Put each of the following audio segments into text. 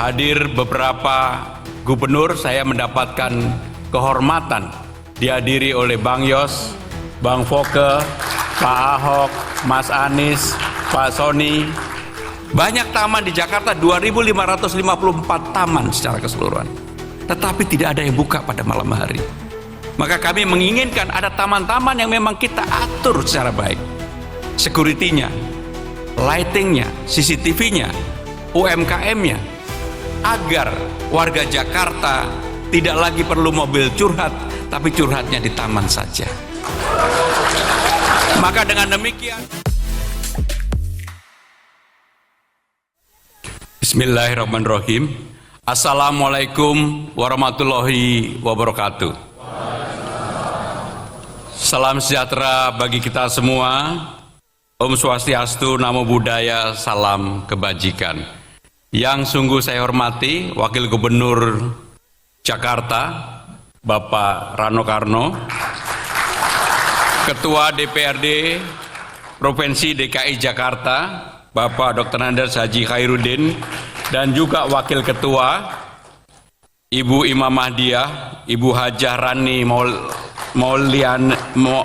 hadir beberapa gubernur, saya mendapatkan kehormatan dihadiri oleh Bang Yos, Bang Foke, Pak Ahok, Mas Anies, Pak Sony. Banyak taman di Jakarta, 2.554 taman secara keseluruhan. Tetapi tidak ada yang buka pada malam hari. Maka kami menginginkan ada taman-taman yang memang kita atur secara baik. Security-nya, lighting-nya, CCTV-nya, UMKM-nya, agar warga Jakarta tidak lagi perlu mobil curhat, tapi curhatnya di taman saja. Maka dengan demikian, Bismillahirrahmanirrahim. Assalamualaikum warahmatullahi wabarakatuh. Salam sejahtera bagi kita semua. Om Swastiastu, Namo Buddhaya, salam kebajikan. Yang sungguh saya hormati Wakil Gubernur Jakarta, Bapak Rano Karno, Ketua DPRD Provinsi DKI Jakarta, Bapak Dr. Andes Haji Khairuddin, dan juga Wakil Ketua Ibu Imam Mahdiah, Ibu Hajah Rani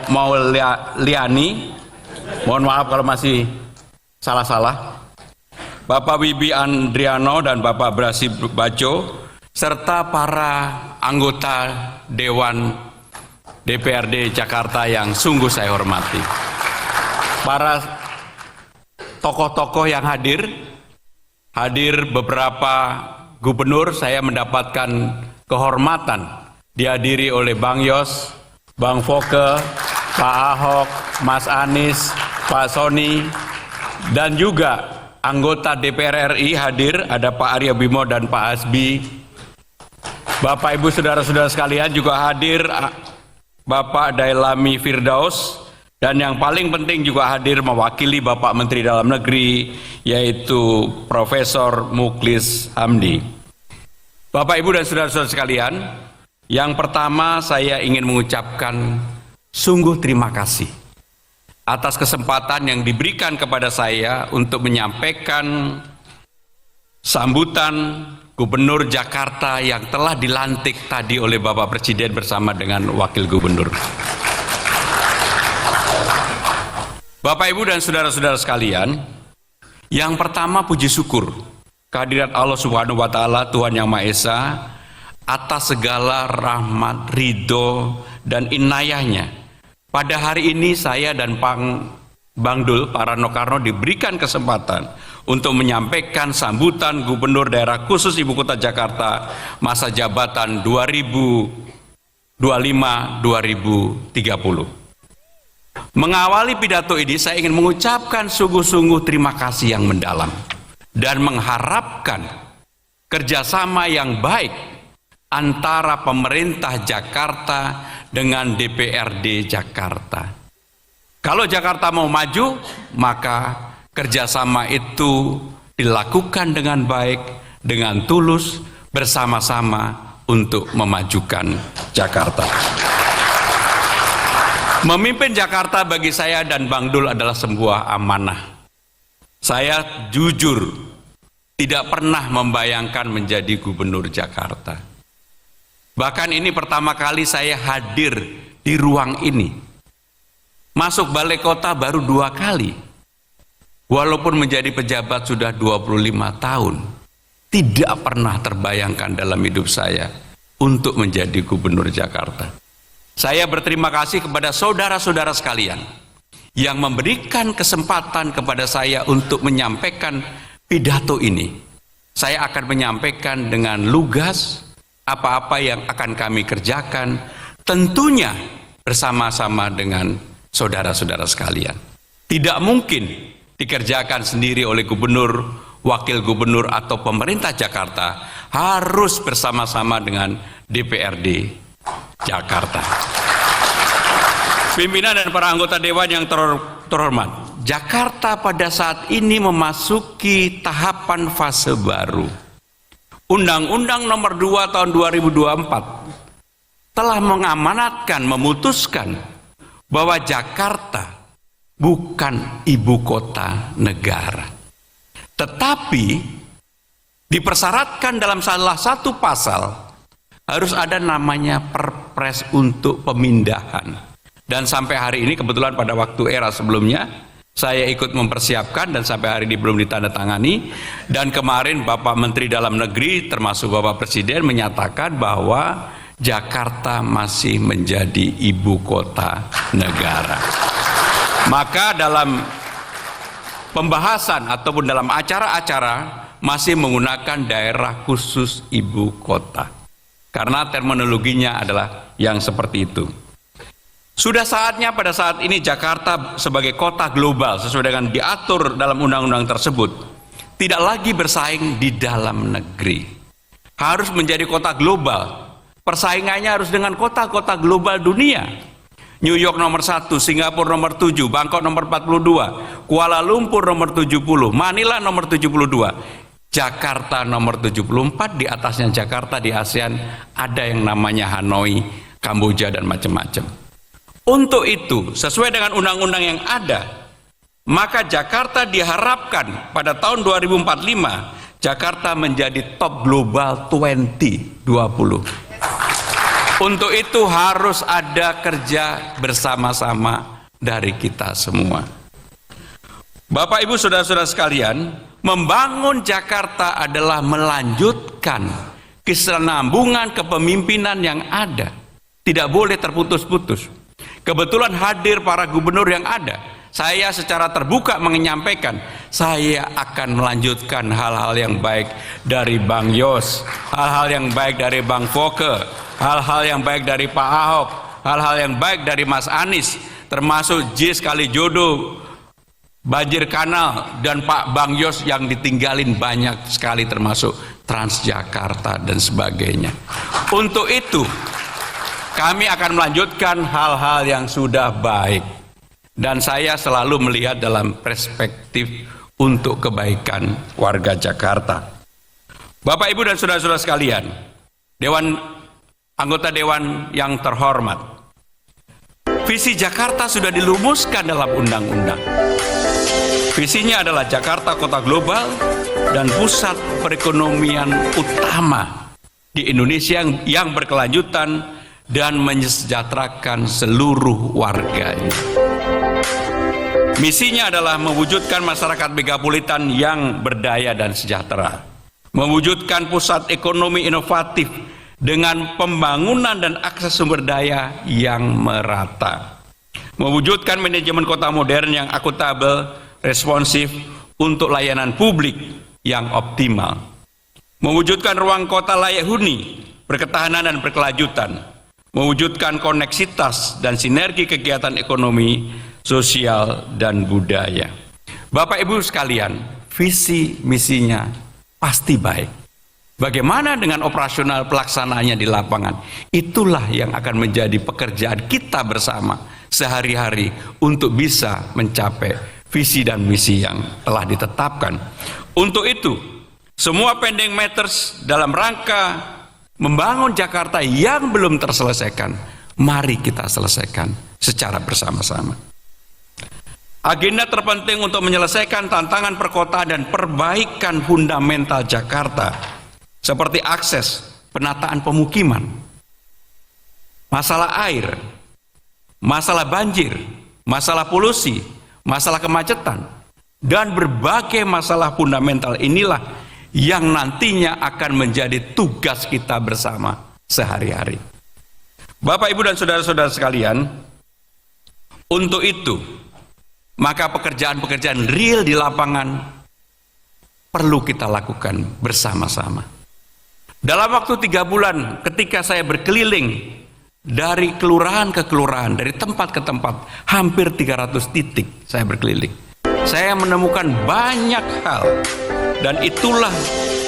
Mauliani, mohon maaf kalau masih salah-salah, Bapak Wibi Andriano dan Bapak Brasi Baco, serta para anggota Dewan DPRD Jakarta yang sungguh saya hormati. Para tokoh-tokoh yang hadir beberapa gubernur, saya mendapatkan kehormatan dihadiri oleh Bang Yos, Bang Foke, Pak Ahok, Mas Anies, Pak Sony, dan juga anggota DPR RI hadir, ada Pak Arya Bimo dan Pak Hasbi. Bapak Ibu saudara-saudara sekalian juga hadir, Bapak Dailami Firdaus, dan yang paling penting juga hadir mewakili Bapak Menteri Dalam Negeri, yaitu Profesor Muklis Hamdi. Bapak Ibu dan saudara-saudara sekalian, yang pertama saya ingin mengucapkan sungguh terima kasih atas kesempatan yang diberikan kepada saya untuk menyampaikan sambutan Gubernur Jakarta yang telah dilantik tadi oleh Bapak Presiden bersama dengan Wakil Gubernur. Bapak Ibu dan saudara-saudara sekalian, yang pertama puji syukur kehadirat Allah Subhanahu wa Ta'ala, Tuhan Yang Maha Esa, atas segala rahmat, ridho, dan inayahnya. Pada hari ini saya dan Bang Dul, Pak Rano Karno, diberikan kesempatan untuk menyampaikan sambutan Gubernur Daerah Khusus Ibu Kota Jakarta masa jabatan 2025-2030. Mengawali pidato ini, saya ingin mengucapkan sungguh-sungguh terima kasih yang mendalam dan mengharapkan kerjasama yang baik antara pemerintah Jakarta dengan DPRD Jakarta. Kalau Jakarta mau maju, maka kerjasama itu dilakukan dengan baik, dengan tulus, bersama-sama untuk memajukan Jakarta. Memimpin Jakarta bagi saya dan Bang Dul adalah sebuah amanah. Saya jujur tidak pernah membayangkan menjadi Gubernur Jakarta. Bahkan ini pertama kali saya hadir di ruang ini. Masuk balai kota baru 2 kali. Walaupun menjadi pejabat sudah 25 tahun, tidak pernah terbayangkan dalam hidup saya untuk menjadi Gubernur Jakarta. Saya berterima kasih kepada saudara-saudara sekalian yang memberikan kesempatan kepada saya untuk menyampaikan pidato ini. Saya akan menyampaikan dengan lugas apa-apa yang akan kami kerjakan, tentunya bersama-sama dengan saudara-saudara sekalian. Tidak mungkin dikerjakan sendiri oleh gubernur, wakil gubernur, atau pemerintah Jakarta, harus bersama-sama dengan DPRD Jakarta. Pimpinan dan para anggota Dewan yang terhormat, Jakarta pada saat ini memasuki tahapan fase baru. Undang-Undang Nomor 2 Tahun 2024 telah mengamanatkan, memutuskan bahwa Jakarta bukan ibu kota negara, tetapi Dipersyaratkan dalam salah satu pasal harus ada namanya perpres untuk pemindahan. Dan sampai hari ini, kebetulan pada waktu era sebelumnya saya ikut mempersiapkan dan sampai hari ini belum ditandatangani. Dan kemarin Bapak Menteri Dalam Negeri termasuk Bapak Presiden menyatakan bahwa Jakarta masih menjadi ibu kota negara. Maka dalam pembahasan ataupun dalam acara-acara masih menggunakan daerah khusus ibu kota, karena terminologinya adalah yang seperti itu. Sudah saatnya pada saat ini Jakarta sebagai kota global sesuai dengan diatur dalam undang-undang tersebut tidak lagi bersaing di dalam negeri, harus menjadi kota global. Persaingannya harus dengan kota-kota global dunia. New York nomor 1, Singapura nomor 7, Bangkok nomor 42, Kuala Lumpur nomor 70, Manila nomor 72, Jakarta nomor 74, di atasnya Jakarta di ASEAN ada yang namanya Hanoi, Kamboja dan macam-macam. Untuk itu, sesuai dengan undang-undang yang ada, maka Jakarta diharapkan pada tahun 2045 Jakarta menjadi top global 2020. Untuk itu harus ada kerja bersama-sama dari kita semua. Bapak Ibu saudara-saudara sekalian, membangun Jakarta adalah melanjutkan kesinambungan kepemimpinan yang ada. Tidak boleh terputus-putus. Kebetulan hadir para gubernur yang ada. Saya secara terbuka menyampaikan, saya akan melanjutkan hal-hal yang baik dari Bang Yos, hal-hal yang baik dari Bang Foke, hal-hal yang baik dari Pak Ahok, hal-hal yang baik dari Mas Anies, termasuk JIS Kalijodo, banjir kanal, dan Pak Bang Yos yang ditinggalin banyak sekali termasuk Transjakarta dan sebagainya. Untuk itu kami akan melanjutkan hal-hal yang sudah baik, dan saya selalu melihat dalam perspektif untuk kebaikan warga Jakarta. Bapak Ibu dan saudara-saudara sekalian, anggota Dewan yang terhormat, visi Jakarta sudah dirumuskan dalam undang-undang. Visinya adalah Jakarta kota global dan pusat perekonomian utama di Indonesia yang berkelanjutan dan mensejahterakan seluruh warganya. Misinya adalah mewujudkan masyarakat megapolitan yang berdaya dan sejahtera, mewujudkan pusat ekonomi inovatif dengan pembangunan dan akses sumber daya yang merata, mewujudkan manajemen kota modern yang akuntabel, responsif untuk layanan publik yang optimal, mewujudkan ruang kota layak huni, berketahanan dan berkelanjutan, mewujudkan koneksitas dan sinergi kegiatan ekonomi, sosial, dan budaya. Bapak Ibu sekalian, visi misinya pasti baik. Bagaimana dengan operasional pelaksanaannya di lapangan? Itulah yang akan menjadi pekerjaan kita bersama sehari-hari untuk bisa mencapai visi dan misi yang telah ditetapkan. Untuk itu, semua pending matters dalam rangka membangun Jakarta yang belum terselesaikan, mari kita selesaikan secara bersama-sama. Agenda terpenting untuk menyelesaikan tantangan perkotaan dan perbaikan fundamental Jakarta seperti akses, penataan pemukiman, masalah air, masalah banjir, masalah polusi, masalah kemacetan, dan berbagai masalah fundamental inilah yang nantinya akan menjadi tugas kita bersama sehari-hari. Bapak, Ibu, dan saudara-saudara sekalian, untuk itu maka pekerjaan-pekerjaan real di lapangan perlu kita lakukan bersama-sama. Dalam waktu 3 bulan ketika saya berkeliling dari kelurahan ke kelurahan, dari tempat ke tempat, hampir 300 titik saya berkeliling, saya menemukan banyak hal, dan itulah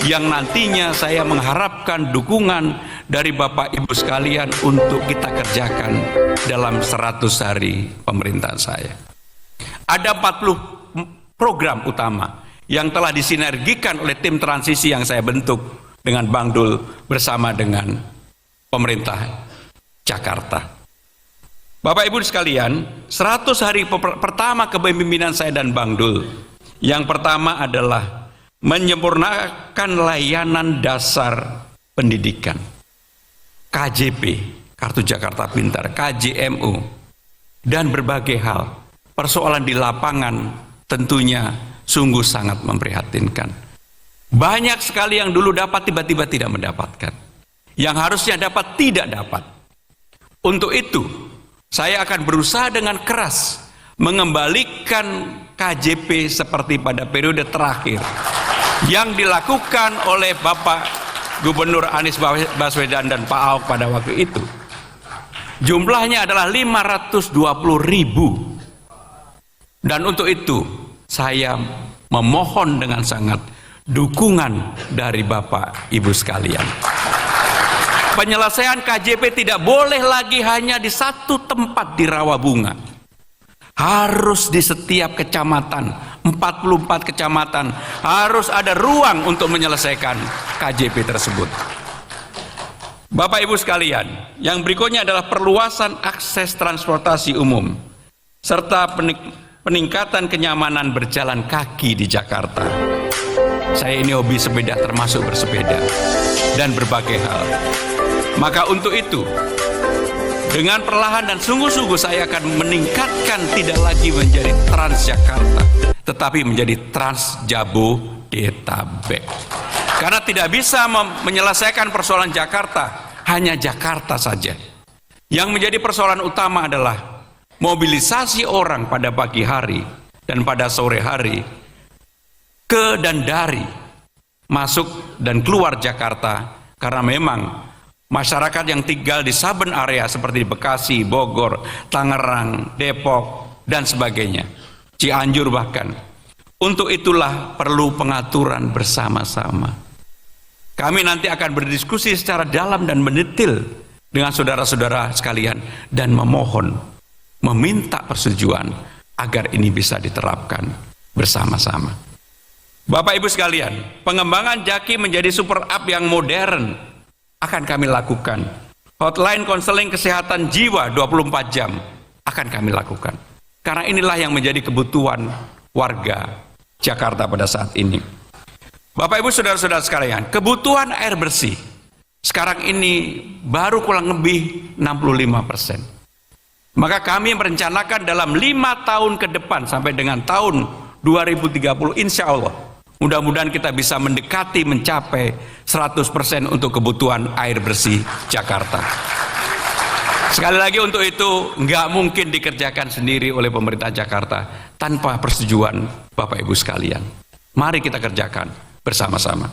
yang nantinya saya mengharapkan dukungan dari Bapak Ibu sekalian untuk kita kerjakan dalam 100 hari pemerintahan saya. Ada 40 program utama yang telah disinergikan oleh tim transisi yang saya bentuk dengan Bang Dul bersama dengan pemerintah Jakarta. Bapak Ibu sekalian, 100 hari pertama kepemimpinan saya dan Bang Dul, yang pertama adalah menyempurnakan layanan dasar pendidikan, KJP, Kartu Jakarta Pintar, KJMU, dan berbagai hal. Persoalan di lapangan tentunya sungguh sangat memprihatinkan. Banyak sekali yang dulu dapat tiba-tiba tidak mendapatkan, yang harusnya dapat tidak dapat. Untuk itu, saya akan berusaha dengan keras mengembalikan KJP seperti pada periode terakhir yang dilakukan oleh Bapak Gubernur Anies Baswedan dan Pak Ahok pada waktu itu. Jumlahnya adalah 520.000. Dan untuk itu saya memohon dengan sangat dukungan dari Bapak Ibu sekalian. Penyelesaian KJP tidak boleh lagi hanya di satu tempat di Rawabunga. Harus di setiap kecamatan, 44 kecamatan, harus ada ruang untuk menyelesaikan KJP tersebut. Bapak Ibu sekalian, yang berikutnya adalah perluasan akses transportasi umum serta peningkatan kenyamanan berjalan kaki di Jakarta. Saya ini hobi sepeda, termasuk bersepeda dan berbagai hal. Maka untuk itu, dengan perlahan dan sungguh-sungguh saya akan meningkatkan tidak lagi menjadi Transjakarta, tetapi menjadi Trans Jabodetabek. Karena tidak bisa menyelesaikan persoalan Jakarta hanya Jakarta saja. Yang menjadi persoalan utama adalah mobilisasi orang pada pagi hari dan pada sore hari ke dan dari masuk dan keluar Jakarta, karena memang masyarakat yang tinggal di saben area seperti di Bekasi, Bogor, Tangerang, Depok, dan sebagainya, Cianjur bahkan. Untuk itulah perlu pengaturan bersama-sama. Kami nanti akan berdiskusi secara dalam dan mendetail dengan saudara-saudara sekalian dan meminta persetujuan agar ini bisa diterapkan bersama-sama. Bapak Ibu sekalian, pengembangan Jaki menjadi super app yang modern akan kami lakukan. Hotline konseling kesehatan jiwa 24 jam akan kami lakukan. Karena inilah yang menjadi kebutuhan warga Jakarta pada saat ini. Bapak Ibu saudara-saudara sekalian, kebutuhan air bersih sekarang ini baru kurang lebih 65%. Maka kami merencanakan dalam 5 tahun ke depan sampai dengan tahun 2030, insya Allah mudah-mudahan kita bisa mendekati mencapai 100% untuk kebutuhan air bersih Jakarta. Sekali lagi, untuk itu nggak mungkin dikerjakan sendiri oleh pemerintah Jakarta tanpa persetujuan Bapak Ibu sekalian. Mari kita kerjakan bersama-sama.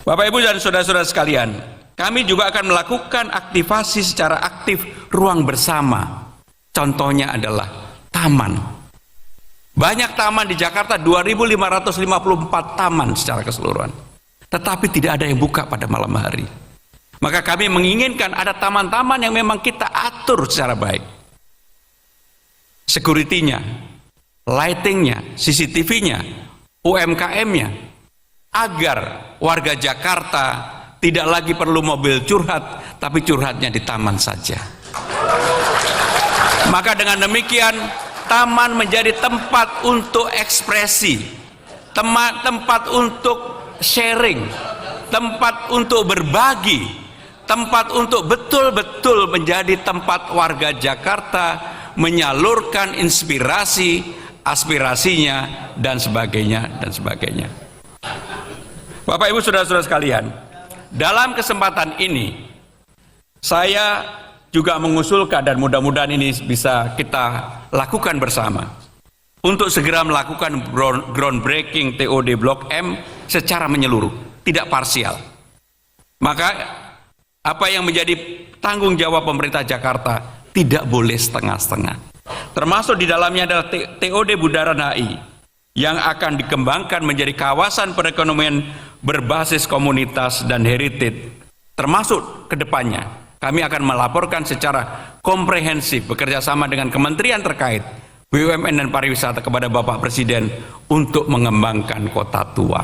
Bapak Ibu dan saudara-saudara sekalian, kami juga akan melakukan aktivasi secara aktif ruang bersama. Contohnya adalah taman. Banyak taman di Jakarta, 2.554 taman secara keseluruhan. Tetapi tidak ada yang buka pada malam hari. Maka kami menginginkan ada taman-taman yang memang kita atur secara baik. Security-nya, lighting-nya, CCTV-nya, UMKM-nya, agar warga Jakarta tidak lagi perlu mobil curhat, tapi curhatnya di taman saja. Maka dengan demikian, taman menjadi tempat untuk ekspresi, tempat untuk sharing, tempat untuk berbagi, tempat untuk betul-betul menjadi tempat warga Jakarta menyalurkan inspirasi, aspirasinya, dan sebagainya, dan sebagainya. Bapak Ibu saudara-saudara sekalian, dalam kesempatan ini saya juga mengusulkan, dan mudah-mudahan ini bisa kita lakukan bersama, untuk segera melakukan groundbreaking TOD Blok M secara menyeluruh, tidak parsial. Maka apa yang menjadi tanggung jawab pemerintah Jakarta tidak boleh setengah-setengah. Termasuk di dalamnya adalah TOD Bundaran HI yang akan dikembangkan menjadi kawasan perekonomian berbasis komunitas dan heritage. Termasuk ke depannya kami akan melaporkan secara komprehensif bekerja sama dengan kementerian terkait, BUMN dan pariwisata, kepada Bapak Presiden untuk mengembangkan kota tua.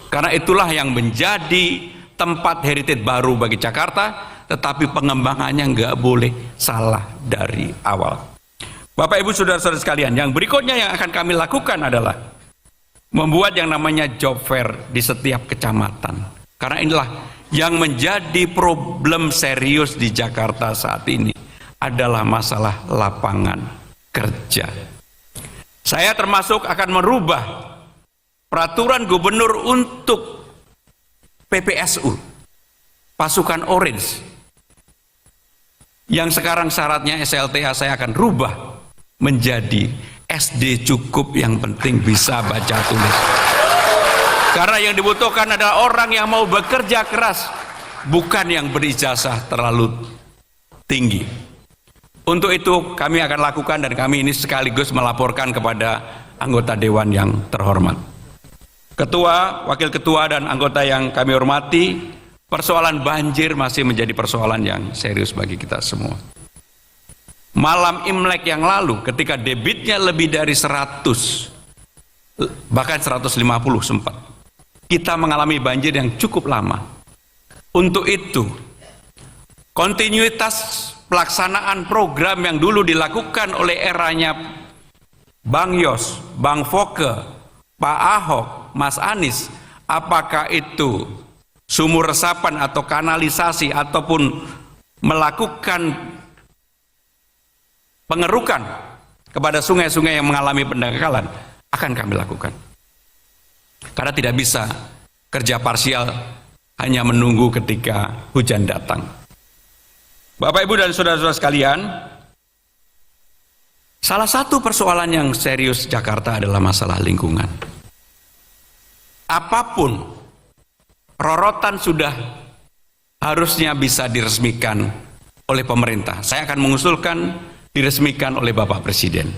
Karena itulah yang menjadi tempat heritage baru bagi Jakarta, tetapi pengembangannya nggak boleh salah dari awal. Bapak Ibu saudara-saudara sekalian, yang berikutnya yang akan kami lakukan adalah membuat yang namanya job fair di setiap kecamatan. Karena inilah yang menjadi problem serius di Jakarta saat ini adalah masalah lapangan kerja. Saya termasuk akan merubah peraturan gubernur untuk PPSU, pasukan Orange, yang sekarang syaratnya SLTA saya akan rubah menjadi SD cukup, yang penting bisa baca tulis. Karena yang dibutuhkan adalah orang yang mau bekerja keras, bukan yang berijazah terlalu tinggi. Untuk itu kami akan lakukan, dan kami ini sekaligus melaporkan kepada anggota dewan yang terhormat. Ketua, wakil ketua, dan anggota yang kami hormati, persoalan banjir masih menjadi persoalan yang serius bagi kita semua. Malam Imlek yang lalu ketika debitnya lebih dari 100, bahkan 150 sempat, kita mengalami banjir yang cukup lama. Untuk itu, kontinuitas pelaksanaan program yang dulu dilakukan oleh eranya Bang Yos, Bang Foke, Pak Ahok, Mas Anies, apakah itu sumur resapan atau kanalisasi ataupun melakukan pengerukan kepada sungai-sungai yang mengalami pendangkalan, akan kami lakukan. Karena tidak bisa kerja parsial hanya menunggu ketika hujan datang. Bapak, Ibu, dan saudara-saudara sekalian, salah satu persoalan yang serius Jakarta adalah masalah lingkungan. Apapun rorotan sudah harusnya bisa diresmikan oleh pemerintah. Saya akan mengusulkan diresmikan oleh Bapak Presiden.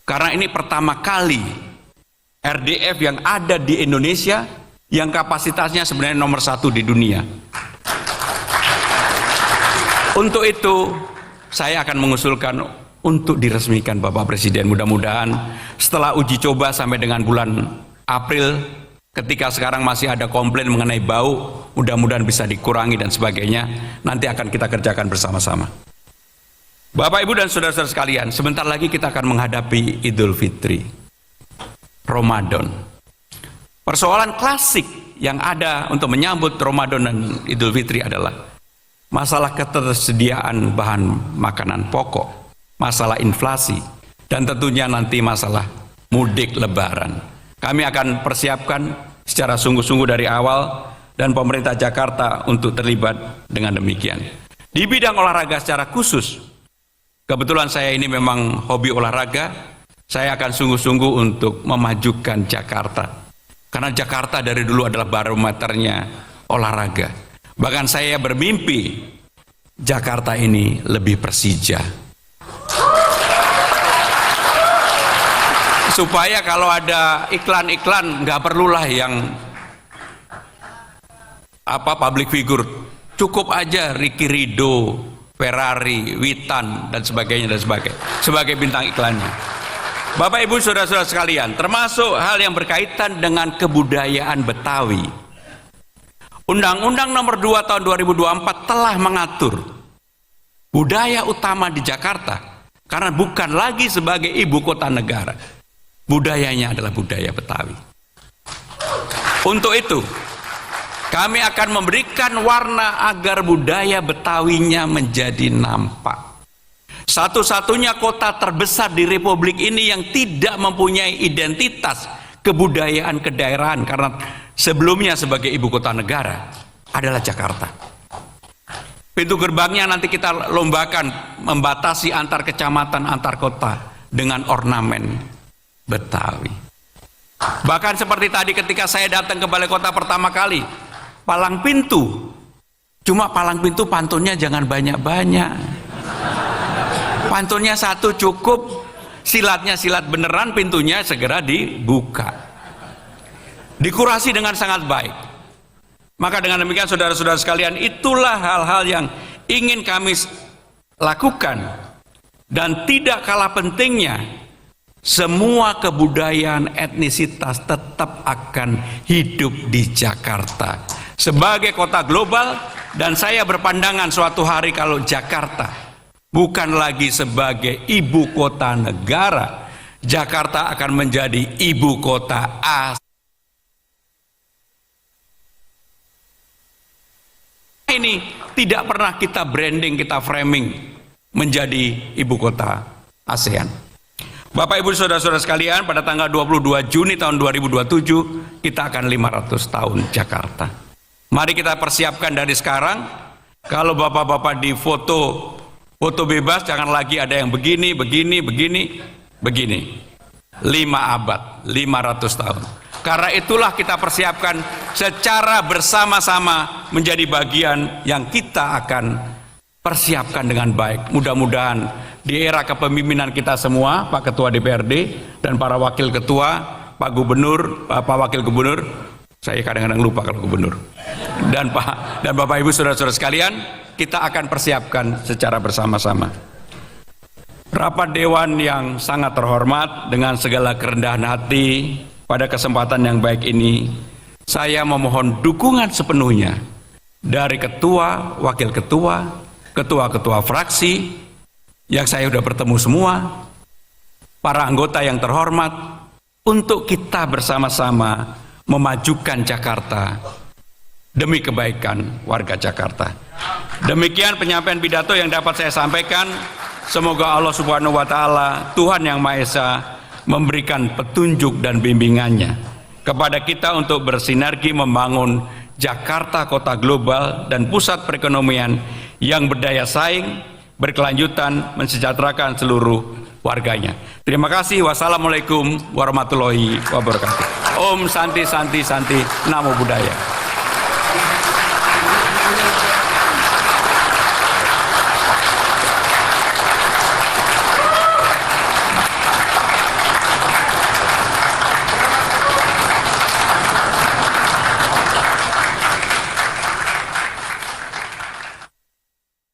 Karena ini pertama kali RDF yang ada di Indonesia yang kapasitasnya sebenarnya nomor 1 di dunia. Untuk itu saya akan mengusulkan untuk diresmikan Bapak Presiden. Mudah-mudahan setelah uji coba sampai dengan bulan April, ketika sekarang masih ada komplain mengenai bau, mudah-mudahan bisa dikurangi dan sebagainya. Nanti akan kita kerjakan bersama-sama. Bapak, Ibu, dan saudara-saudara sekalian, sebentar lagi kita akan menghadapi Idul Fitri, Ramadan. Persoalan klasik yang ada untuk menyambut Ramadan dan Idul Fitri adalah masalah ketersediaan bahan makanan pokok, masalah inflasi, dan tentunya nanti masalah mudik lebaran. Kami akan persiapkan secara sungguh-sungguh dari awal, dan pemerintah Jakarta untuk terlibat dengan demikian. Di bidang olahraga secara khusus, kebetulan saya ini memang hobi olahraga, saya akan sungguh-sungguh untuk memajukan Jakarta. Karena Jakarta dari dulu adalah barometernya olahraga. Bahkan saya bermimpi Jakarta ini lebih Persija. Supaya kalau ada iklan-iklan nggak perlulah yang public figure, cukup aja Ricky Ridho, Ferrari, Witan, dan sebagainya sebagai bintang iklannya. Bapak, Ibu, saudara-saudara sekalian, termasuk hal yang berkaitan dengan kebudayaan Betawi. Undang-Undang Nomor 2 Tahun 2024 telah mengatur budaya utama di Jakarta, karena bukan lagi sebagai ibu kota negara. Budayanya adalah budaya Betawi. Untuk itu, kami akan memberikan warna agar budaya Betawinya menjadi nampak. Satu-satunya kota terbesar di Republik ini yang tidak mempunyai identitas kebudayaan kedaerahan, karena sebelumnya sebagai ibu kota negara adalah Jakarta. Pintu gerbangnya nanti kita lombakan membatasi antar kecamatan, antar kota dengan ornamen Betawi. Bahkan seperti tadi ketika saya datang ke balai kota pertama kali, palang pintu, cuma palang pintu pantunnya jangan banyak-banyak. Pantunnya 1 cukup, silatnya silat beneran, pintunya segera dibuka. Dikurasi dengan sangat baik. Maka dengan demikian saudara-saudara sekalian, itulah hal-hal yang ingin kami lakukan. Dan tidak kalah pentingnya, semua kebudayaan etnisitas tetap akan hidup di Jakarta sebagai kota global. Dan saya berpandangan suatu hari kalau Jakarta bukan lagi sebagai ibu kota negara, Jakarta akan menjadi ibu kota Asia. ini tidak pernah kita branding, kita framing menjadi ibu kota ASEAN. Bapak Ibu Saudara-saudara sekalian, pada tanggal 22 Juni tahun 2027 kita akan 500 tahun Jakarta. Mari kita persiapkan dari sekarang. Kalau bapak-bapak di foto bebas, jangan lagi ada yang begini. 5 abad, 500 tahun. Karena itulah kita persiapkan secara bersama-sama menjadi bagian yang kita akan persiapkan dengan baik. Mudah-mudahan di era kepemimpinan kita semua, Pak Ketua DPRD dan para Wakil Ketua, Pak Gubernur, Pak Wakil Gubernur, saya kadang-kadang lupa kalau Gubernur, dan Bapak Ibu Saudara-saudara sekalian, kita akan persiapkan secara bersama-sama. Rapat Dewan yang sangat terhormat, dengan segala kerendahan hati, pada kesempatan yang baik ini, saya memohon dukungan sepenuhnya dari Ketua, Wakil Ketua, Ketua-ketua fraksi, yang saya sudah bertemu semua, para anggota yang terhormat, untuk kita bersama-sama memajukan Jakarta demi kebaikan warga Jakarta. Demikian penyampaian pidato yang dapat saya sampaikan. Semoga Allah Subhanahu wa Ta'ala, Tuhan Yang Maha Esa, memberikan petunjuk dan bimbingannya kepada kita untuk bersinergi membangun Jakarta kota global dan pusat perekonomian yang berdaya saing, berkelanjutan, mensejahterakan seluruh warganya. Terima kasih. Wassalamualaikum warahmatullahi wabarakatuh. Om Santi Santi Santi, Namo Buddhaya.